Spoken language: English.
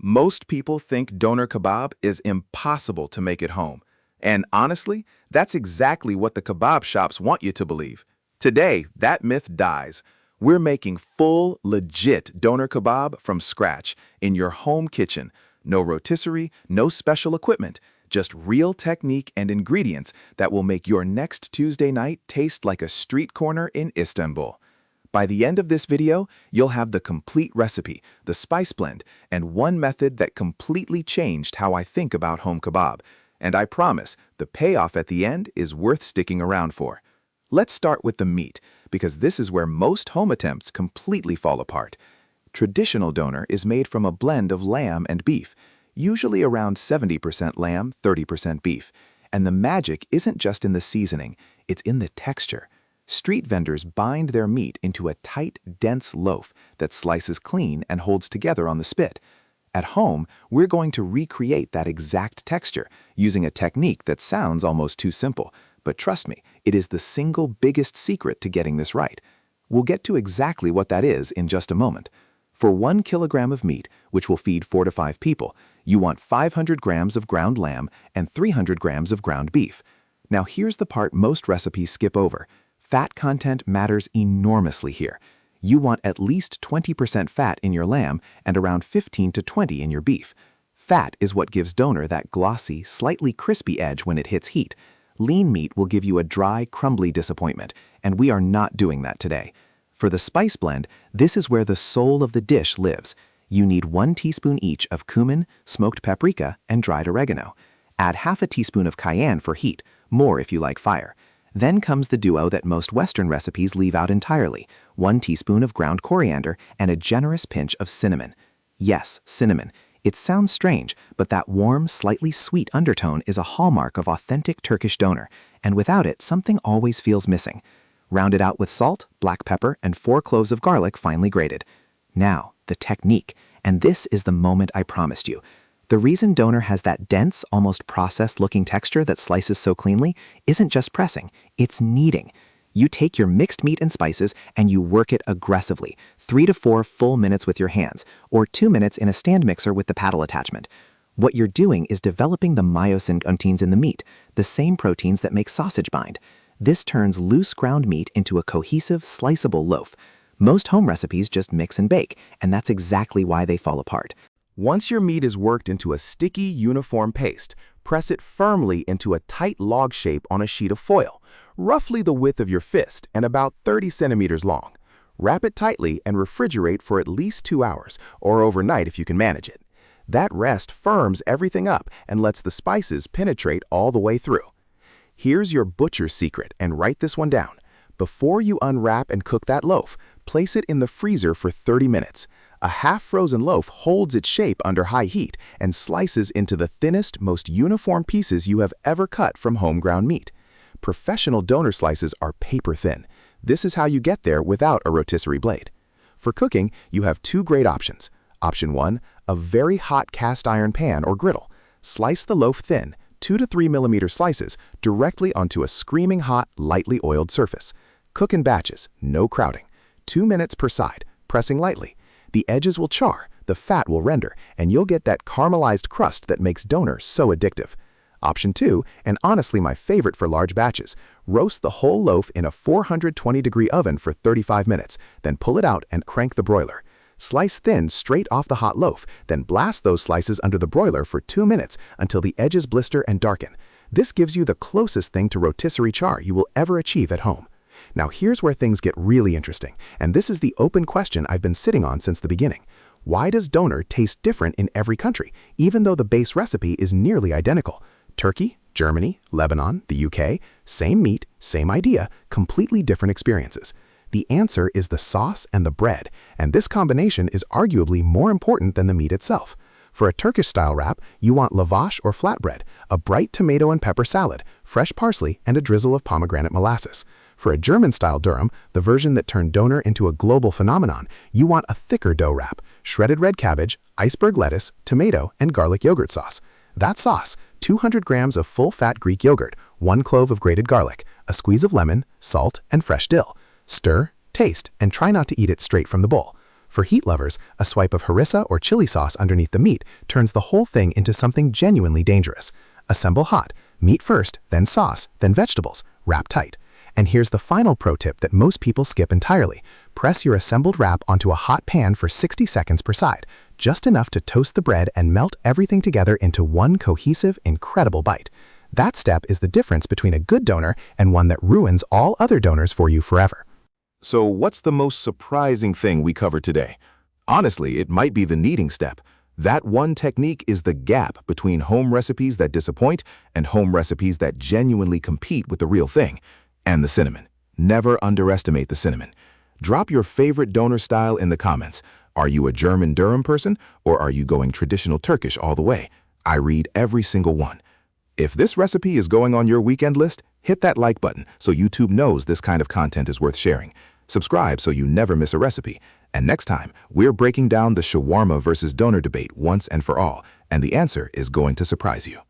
Most people think Döner Kebab is impossible to make at home. And honestly, that's exactly what the kebab shops want you to believe. Today, that myth dies. We're making full, legit Döner Kebab from scratch in your home kitchen. No rotisserie, no special equipment, just real technique and ingredients that will make your next Tuesday night taste like a street corner in Istanbul. By the end of this video, you'll have the complete recipe, the spice blend, and one method that completely changed how I think about home kebab. And I promise, the payoff at the end is worth sticking around for. Let's start with the meat, because this is where most home attempts completely fall apart. Traditional doner is made from a blend of lamb and beef, usually around 70% lamb, 30% beef. And the magic isn't just in the seasoning, it's in the texture. Street vendors bind their meat into a tight, dense loaf that slices clean and holds together on the spit. At home, we're going to recreate that exact texture using a technique that sounds almost too simple. But trust me, it is the single biggest secret to getting this right. We'll get to exactly what that is in just a moment. For 1 kilogram of meat, which will feed 4 to 5 people, you want 500 grams of ground lamb and 300 grams of ground beef. Now here's the part most recipes skip over. Fat content matters enormously here. You want at least 20% fat in your lamb and around 15 to 20 in your beef. Fat is what gives doner that glossy, slightly crispy edge when it hits heat. Lean meat will give you a dry, crumbly disappointment, and we are not doing that today. For the spice blend, this is where the soul of the dish lives. You need 1 teaspoon each of cumin, smoked paprika, and dried oregano. Add half a teaspoon of cayenne for heat, more if you like fire. Then comes the duo that most Western recipes leave out entirely, 1 teaspoon of ground coriander and a generous pinch of cinnamon. Yes, cinnamon. It sounds strange, but that warm, slightly sweet undertone is a hallmark of authentic Turkish doner, and without it, something always feels missing. Round it out with salt, black pepper, and 4 cloves of garlic finely grated. Now, the technique, and this is the moment I promised you. The reason doner has that dense, almost processed-looking texture that slices so cleanly isn't just pressing, it's kneading. You take your mixed meat and spices and you work it aggressively, 3 to 4 full minutes with your hands, or 2 minutes in a stand mixer with the paddle attachment. What you're doing is developing the myosin proteins in the meat, the same proteins that make sausage bind. This turns loose ground meat into a cohesive, sliceable loaf. Most home recipes just mix and bake, and that's exactly why they fall apart. Once your meat is worked into a sticky, uniform paste, press it firmly into a tight log shape on a sheet of foil, roughly the width of your fist and about 30 centimeters long. Wrap it tightly and refrigerate for at least 2 hours, or overnight if you can manage it. That rest firms everything up and lets the spices penetrate all the way through. Here's your butcher's secret, and write this one down. Before you unwrap and cook that loaf, place it in the freezer for 30 minutes. A half-frozen loaf holds its shape under high heat and slices into the thinnest, most uniform pieces you have ever cut from home-ground meat. Professional doner slices are paper-thin. This is how you get there without a rotisserie blade. For cooking, you have 2 great options. Option 1, a very hot cast iron pan or griddle. Slice the loaf thin, 2 to 3 millimeter slices, directly onto a screaming hot, lightly oiled surface. Cook in batches, no crowding. 2 minutes per side, pressing lightly. The edges will char, the fat will render, and you'll get that caramelized crust that makes doner so addictive. Option 2, and honestly my favorite for large batches, roast the whole loaf in a 420-degree oven for 35 minutes, then pull it out and crank the broiler. Slice thin straight off the hot loaf, then blast those slices under the broiler for 2 minutes until the edges blister and darken. This gives you the closest thing to rotisserie char you will ever achieve at home. Now here's where things get really interesting, and this is the open question I've been sitting on since the beginning. Why does doner taste different in every country, even though the base recipe is nearly identical? Turkey, Germany, Lebanon, the UK, same meat, same idea, completely different experiences. The answer is the sauce and the bread, and this combination is arguably more important than the meat itself. For a Turkish-style wrap, you want lavash or flatbread, a bright tomato and pepper salad, fresh parsley, and a drizzle of pomegranate molasses. For a German-style dürüm, the version that turned doner into a global phenomenon, you want a thicker dough wrap, shredded red cabbage, iceberg lettuce, tomato, and garlic yogurt sauce. That sauce, 200 grams of full-fat Greek yogurt, 1 clove of grated garlic, a squeeze of lemon, salt, and fresh dill. Stir, taste, and try not to eat it straight from the bowl. For heat lovers, a swipe of harissa or chili sauce underneath the meat turns the whole thing into something genuinely dangerous. Assemble hot. Meat first, then sauce, then vegetables. Wrap tight. And here's the final pro tip that most people skip entirely. Press your assembled wrap onto a hot pan for 60 seconds per side, just enough to toast the bread and melt everything together into one cohesive, incredible bite. That step is the difference between a good doner and one that ruins all other doners for you forever. So what's the most surprising thing we covered today? Honestly, it might be the kneading step. That one technique is the gap between home recipes that disappoint and home recipes that genuinely compete with the real thing. And the cinnamon. Never underestimate the cinnamon. Drop your favorite doner style in the comments. Are you a German dürüm person, or are you going traditional Turkish all the way? I read every single one. If this recipe is going on your weekend list, hit that like button so YouTube knows this kind of content is worth sharing. Subscribe so you never miss a recipe. And next time, we're breaking down the shawarma versus doner debate once and for all, and the answer is going to surprise you.